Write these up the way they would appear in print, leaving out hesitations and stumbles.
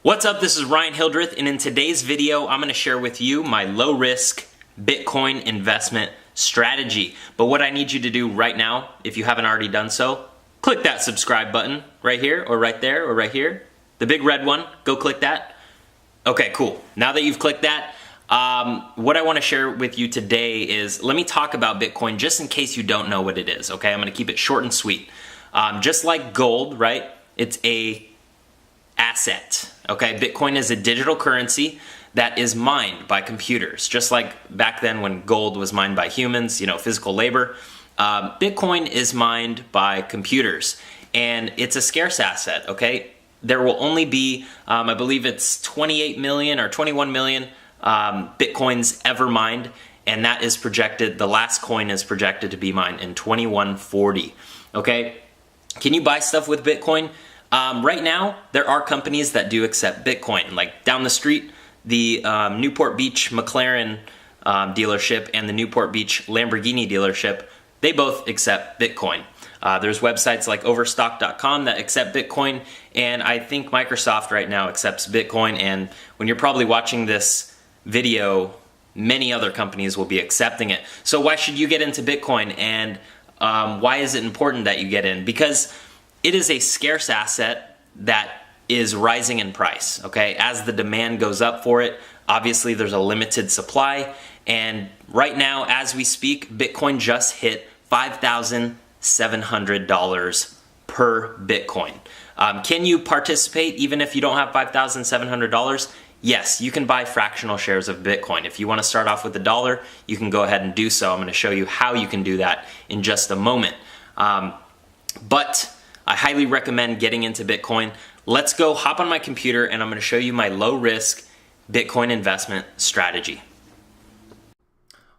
What's up? This is Ryan Hildreth, and in today's video, I'm going to share with you my low-risk Bitcoin investment strategy. But what I need you to do right now, if you haven't already done so, click that subscribe button right here, or right there, or right here. The big red one, go click that. Okay, cool. Now that you've clicked that, what I want to share with you today is, let me talk about Bitcoin just in case you don't know what it is, okay? I'm going to keep it short and sweet. Just like gold, right? It's a asset, okay? Bitcoin is a digital currency that is mined by computers, just like back then when gold was mined by humans, physical labor. Bitcoin is mined by computers, and it's a scarce asset, okay? There will only be, I believe it's 28 million or 21 million Bitcoins ever mined, and that is projected, the last coin is projected to be mined in 2140, okay? Can you buy stuff with Bitcoin? Right now, there are companies that do accept Bitcoin. Like down the street, the Newport Beach McLaren dealership and the Newport Beach Lamborghini dealership, they both accept Bitcoin. There's websites like Overstock.com that accept Bitcoin, and I think Microsoft right now accepts Bitcoin, and when you're probably watching this video, many other companies will be accepting it. So why should you get into Bitcoin, and why is it important that you get in? Because it is a scarce asset that is rising in price, okay? As the demand goes up for it, obviously there's a limited supply, and right now, as we speak, Bitcoin just hit $5,700 per Bitcoin. Can you participate even if you don't have $5,700? Yes, you can buy fractional shares of Bitcoin. If you want to start off with $1, you can go ahead and do so. I'm going to show you how you can do that in just a moment. But I highly recommend getting into Bitcoin. Let's go hop on my computer and I'm going to show you my low risk Bitcoin investment strategy.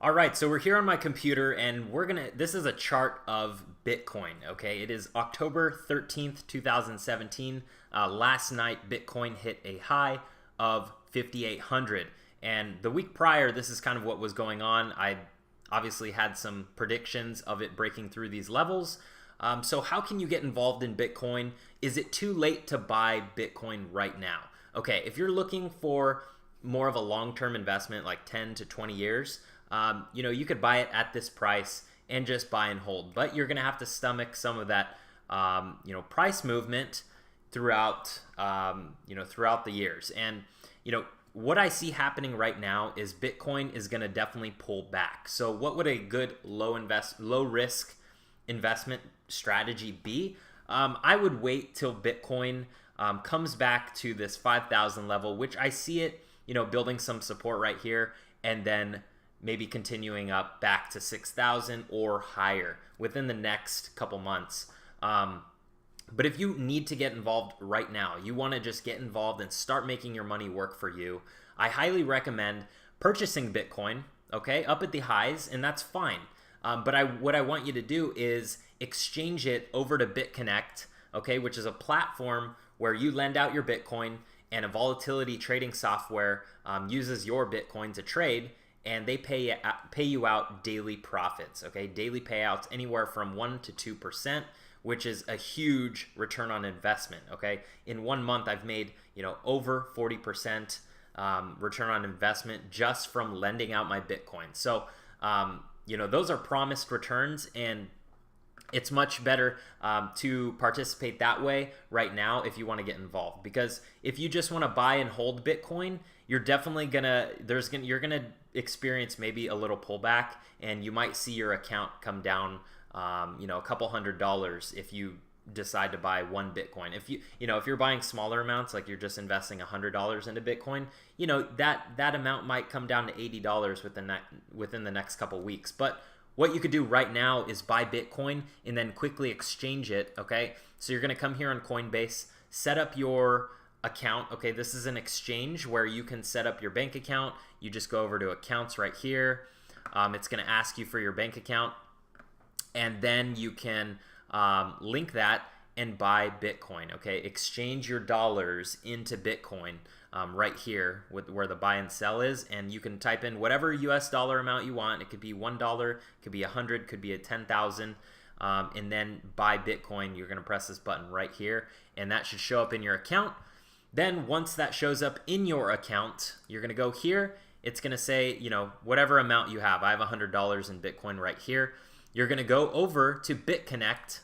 All right, so we're here on my computer and this is a chart of Bitcoin, okay? It is October 13th, 2017. Last night, Bitcoin hit a high of 5,800. And the week prior, this is kind of what was going on. I obviously had some predictions of it breaking through these levels. So how can you get involved in Bitcoin? Is it too late to buy Bitcoin right now? Okay, if you're looking for more of a long-term investment, like 10 to 20 years, you could buy it at this price and just buy and hold. But you're going to have to stomach some of that, price movement throughout, throughout the years. And, what I see happening right now is Bitcoin is going to definitely pull back. So what would a good low risk investment strategy be? I would wait till Bitcoin comes back to this 5,000 level, which I see it, building some support right here, and then maybe continuing up back to 6,000 or higher within the next couple months. But if you need to get involved right now, you want to just get involved and start making your money work for you, I highly recommend purchasing Bitcoin, okay, up at the highs, and that's fine. But what I want you to do is exchange it over to BitConnect, okay, which is a platform where you lend out your Bitcoin, and a volatility trading software uses your Bitcoin to trade, and they pay you out daily profits, okay, daily payouts anywhere from 1% to 2%, which is a huge return on investment, okay? In 1 month, I've made, over 40% return on investment just from lending out my Bitcoin. So, those are promised returns, and it's much better to participate that way right now if you want to get involved. Because if you just want to buy and hold Bitcoin, you're definitely you're gonna experience maybe a little pullback, and you might see your account come down, a couple $100s if you decide to buy one Bitcoin. If you're buying smaller amounts, like you're just investing $100 into Bitcoin, that amount might come down to $80 within the next couple weeks. But what you could do right now is buy Bitcoin and then quickly exchange it, okay? So you're going to come here on Coinbase, set up your account, okay? This is an exchange where you can set up your bank account. You just go over to accounts right here. It's going to ask you for your bank account, and then you can link that and buy Bitcoin, okay? Exchange your dollars into Bitcoin right here where the buy and sell is, and you can type in whatever US dollar amount you want. It could be $1, it could be 100, could be a 10,000, and then buy Bitcoin. You're going to press this button right here, and that should show up in your account. Then once that shows up in your account, you're going to go here. It's going to say, you know, whatever amount you have. I have $100 in Bitcoin right here. You're going to go over to BitConnect.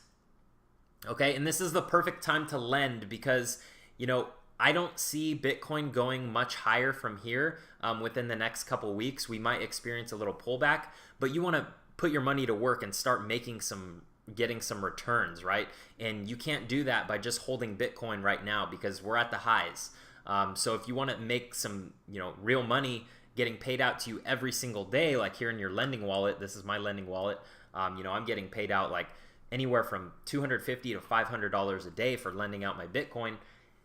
Okay, and this is the perfect time to lend because, you know, I don't see Bitcoin going much higher from here within the next couple weeks. We might experience a little pullback, but you want to put your money to work and start making getting some returns, right? And you can't do that by just holding Bitcoin right now because we're at the highs. So if you want to make some, you know, real money getting paid out to you every single day, like here in your lending wallet, this is my lending wallet. You know, I'm getting paid out like anywhere from $250 to $500 a day for lending out my Bitcoin.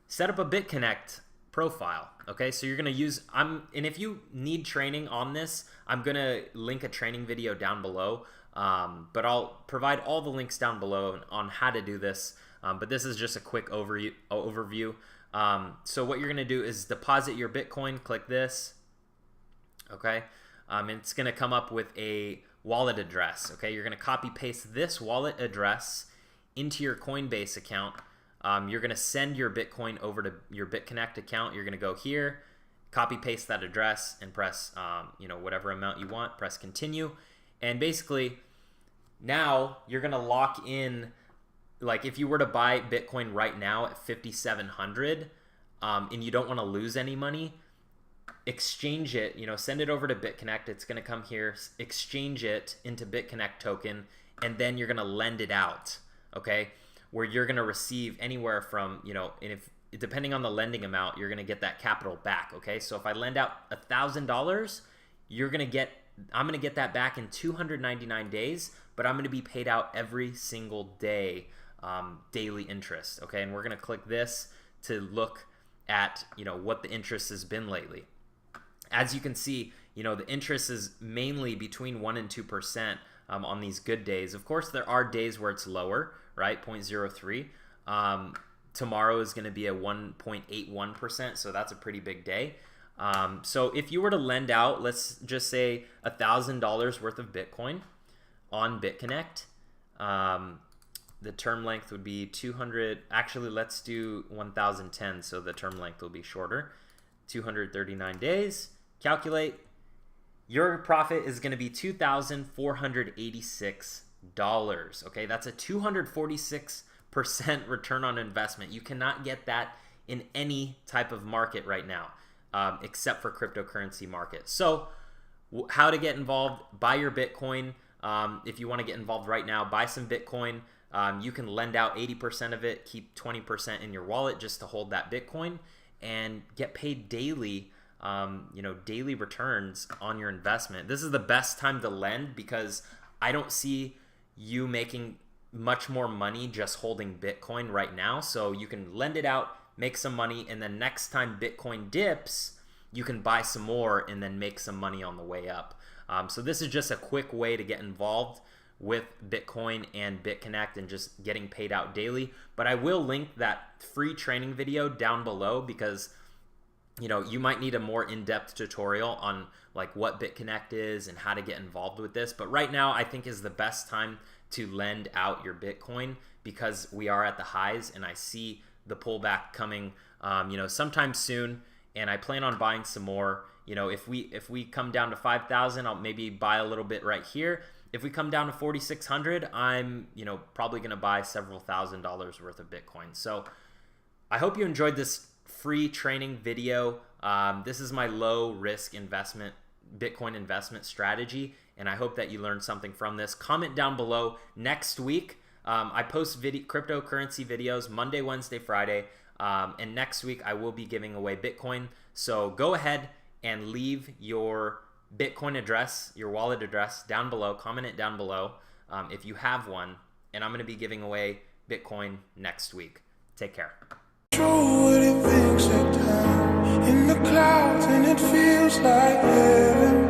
Set up a BitConnect profile, okay? So you're gonna use, and if you need training on this, I'm gonna link a training video down below, but I'll provide all the links down below on how to do this, but this is just a quick overview. So what you're gonna do is deposit your Bitcoin, click this, okay? And it's gonna come up with a wallet address, okay? You're gonna copy paste this wallet address into your Coinbase account. You're gonna send your Bitcoin over to your BitConnect account. You're gonna go here, copy paste that address and press, you know, whatever amount you want, press continue. And basically now you're gonna lock in, like if you were to buy Bitcoin right now at 5,700 and you don't wanna lose any money, exchange it, you know, send it over to BitConnect. It's going to come here, exchange it into BitConnect token, and then you're going to lend it out, okay? Where you're going to receive anywhere from, you know, and if depending on the lending amount, you're going to get that capital back, okay? So if I lend out $1,000, I'm going to get that back in 299 days, but I'm going to be paid out every single day, daily interest, okay? And we're going to click this to look at, you know, what the interest has been lately. As you can see, you know, the interest is mainly between 1% and 2% on these good days. Of course, there are days where it's lower, right? 0.03. Tomorrow is going to be a 1.81%, so that's a pretty big day. So if you were to lend out, let's just say $1,000 worth of Bitcoin on BitConnect, the term length would be 200. Actually, let's do 1,010, so the term length will be shorter. 239 days. Calculate. Your profit is going to be $2,486. Okay, that's a 246% return on investment. You cannot get that in any type of market right now, except for cryptocurrency market. So, how to get involved? Buy your Bitcoin. If you want to get involved right now, buy some Bitcoin. You can lend out 80% of it, keep 20% in your wallet just to hold that Bitcoin, and get paid daily, you know, daily returns on your investment. This is the best time to lend because I don't see you making much more money just holding Bitcoin right now. So you can lend it out, make some money, and then next time Bitcoin dips, you can buy some more and then make some money on the way up. So this is just a quick way to get involved with Bitcoin and BitConnect and just getting paid out daily. But I will link that free training video down below because, you know, you might need a more in-depth tutorial on like what BitConnect is and how to get involved with this. But right now I think is the best time to lend out your Bitcoin because we are at the highs and I see the pullback coming, you know, sometime soon. And I plan on buying some more. You know, if we come down to 5,000, I'll maybe buy a little bit right here. If we come down to 4,600, I'm, you know, probably going to buy several $1,000s worth of Bitcoin. So I hope you enjoyed this free training video. This is my low risk investment, Bitcoin investment strategy. And I hope that you learned something from this. Comment down below. Next week, I post cryptocurrency videos Monday, Wednesday, Friday. And next week I will be giving away Bitcoin. So go ahead and leave your Bitcoin address, your wallet address down below. Comment it down below if you have one. And I'm going to be giving away Bitcoin next week. Take care. In the clouds and it feels like heaven.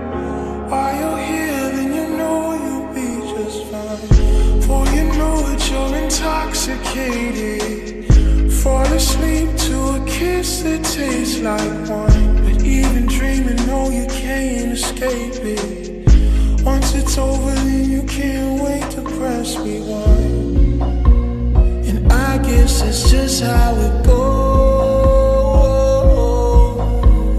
Are you here? Then you know you'll be just fine. For you know it, you're intoxicated. Fall asleep to a kiss that tastes like wine. But even dreaming, no, you can't escape it. Once it's over, then you can't wait to press rewind. And I guess it's just how it goes.